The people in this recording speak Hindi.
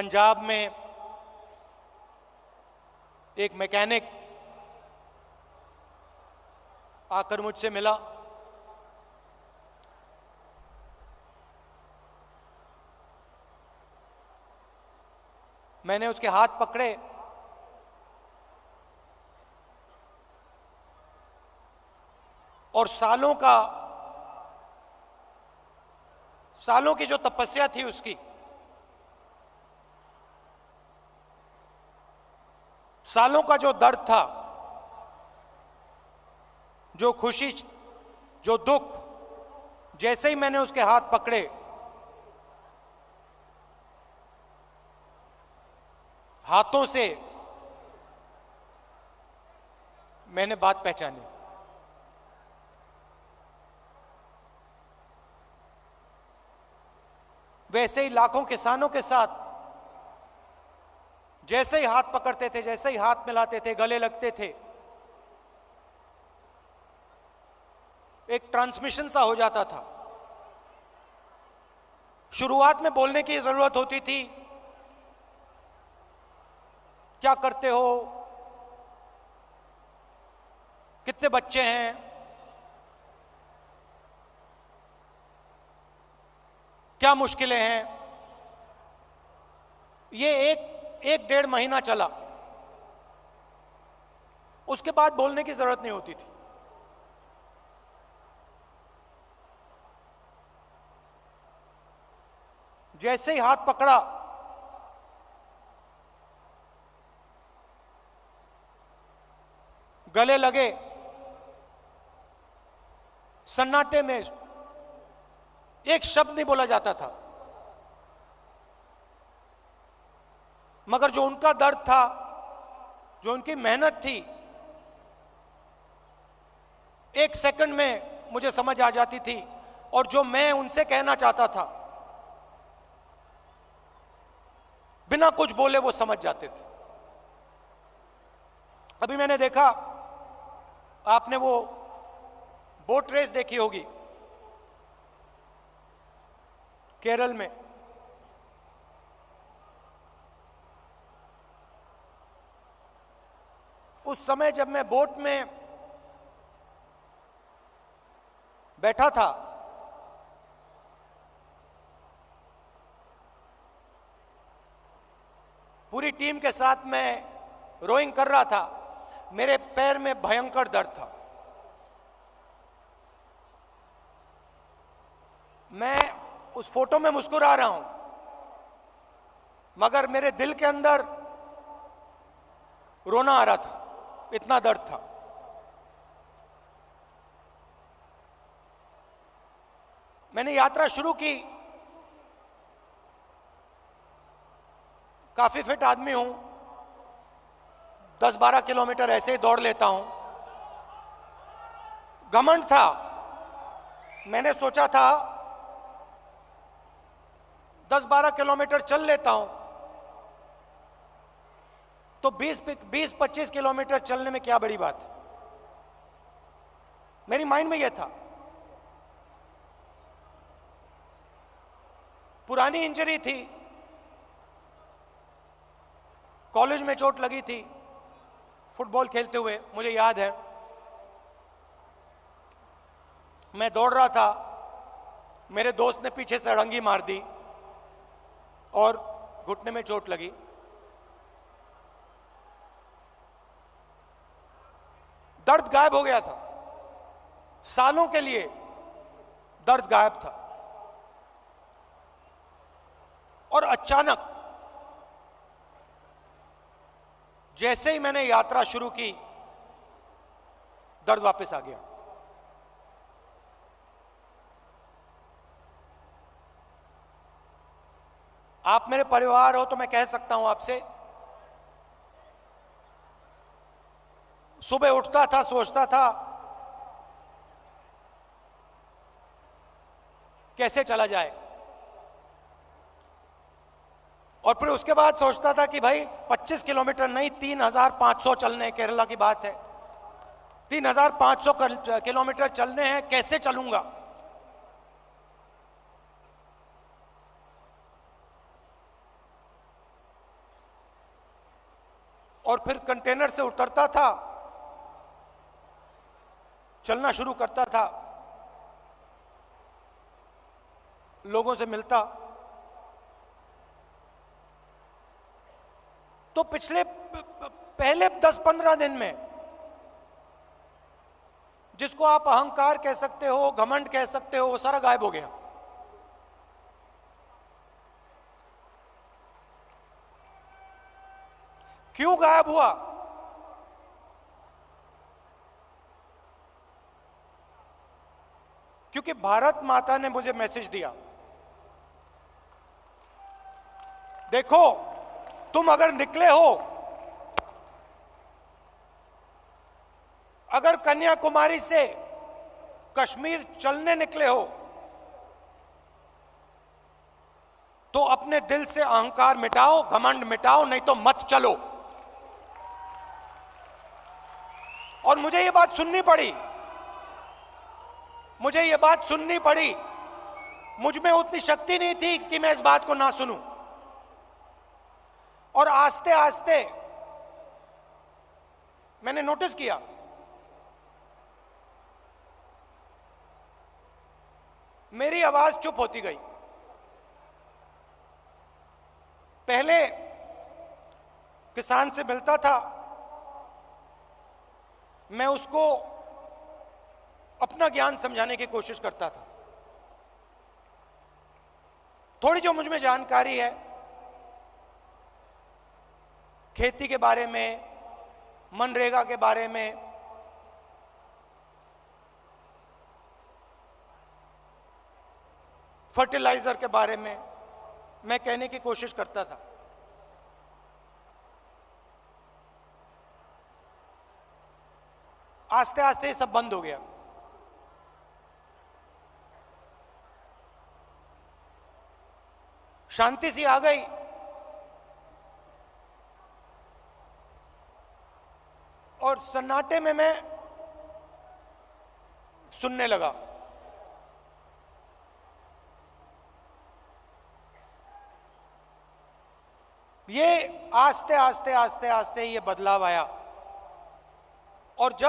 पंजाब में एक मैकेनिक आकर मुझसे मिला। मैंने उसके हाथ पकड़े और सालों की जो तपस्या थी उसकी, सालों का जो दर्द था, जो खुशी, जो दुख, जैसे ही मैंने उसके हाथ पकड़े हाथों से मैंने बात पहचानी। वैसे ही लाखों किसानों के साथ जैसे ही हाथ पकड़ते थे, जैसे ही हाथ मिलाते थे, गले लगते थे, एक ट्रांसमिशन सा हो जाता था। शुरुआत में बोलने की जरूरत होती थी, क्या करते हो, कितने बच्चे हैं, क्या मुश्किलें हैं। ये एक डेढ़ महीना चला, उसके बाद बोलने की जरूरत नहीं होती थी। जैसे ही हाथ पकड़ा, गले लगे, सन्नाटे में एक शब्द नहीं बोला जाता था, मगर जो उनका दर्द था, जो उनकी मेहनत थी, एक सेकंड में मुझे समझ आ जाती थी। और जो मैं उनसे कहना चाहता था, बिना कुछ बोले वो समझ जाते थे। अभी मैंने देखा, आपने वो बोट रेस देखी होगी केरल में। उस समय जब मैं बोट में बैठा था, पूरी टीम के साथ मैं रोइंग कर रहा था, मेरे पैर में भयंकर दर्द था। मैं उस फोटो में मुस्कुरा रहा हूं, मगर मेरे दिल के अंदर रोना आ रहा था, इतना दर्द था। मैंने यात्रा शुरू की, काफी फिट आदमी हूं, 10-12 किलोमीटर ऐसे ही दौड़ लेता हूं। घमंड था, मैंने सोचा था 10-12 किलोमीटर चल लेता हूं तो 20-25 किलोमीटर चलने में क्या बड़ी बात है। मेरी माइंड में यह था। पुरानी इंजरी थी, कॉलेज में चोट लगी थी फुटबॉल खेलते हुए, मुझे याद है। मैं दौड़ रहा था, मेरे दोस्त ने पीछे से अड़ंगी मार दी और घुटने में चोट लगी। दर्द गायब हो गया था, सालों के लिए दर्द गायब था। और अचानक जैसे ही मैंने यात्रा शुरू की, दर्द वापस आ गया। आप मेरे परिवार हो तो मैं कह सकता हूं आपसे, सुबह उठता था, सोचता था कैसे चला जाए, और फिर उसके बाद सोचता था कि भाई 25 किलोमीटर नहीं, 3500 चलने, केरला की बात है, 3500 किलोमीटर चलने हैं, कैसे चलूंगा। और फिर कंटेनर से उतरता था, चलना शुरू करता था, लोगों से मिलता। तो पिछले पहले 10-15 दिन में जिसको आप अहंकार कह सकते हो, घमंड कह सकते हो, वो सारा गायब हो गया। क्यों गायब हुआ? क्योंकि भारत माता ने मुझे मैसेज दिया, देखो तुम अगर निकले हो, अगर कन्याकुमारी से कश्मीर चलने निकले हो, तो अपने दिल से अहंकार मिटाओ, घमंड मिटाओ, नहीं तो मत चलो। और मुझे ये बात सुननी पड़ी, मुझे ये बात सुननी पड़ी। मुझ में उतनी शक्ति नहीं थी कि मैं इस बात को ना सुनूं। और आस्ते आस्ते मैंने नोटिस किया, मेरी आवाज चुप होती गई। पहले किसान से मिलता था, मैं उसको अपना ज्ञान समझाने की कोशिश करता था। थोड़ी जो मुझ में जानकारी है खेती के बारे में, मनरेगा के बारे में, फर्टिलाइजर के बारे में, मैं कहने की कोशिश करता था। आस्ते आस्ते ये सब बंद हो गया। शांति सी आ गई। और सन्नाटे में मैं सुनने लगा। ये आस्ते आस्ते आस्ते आस्ते ये बदलाव आया। और जब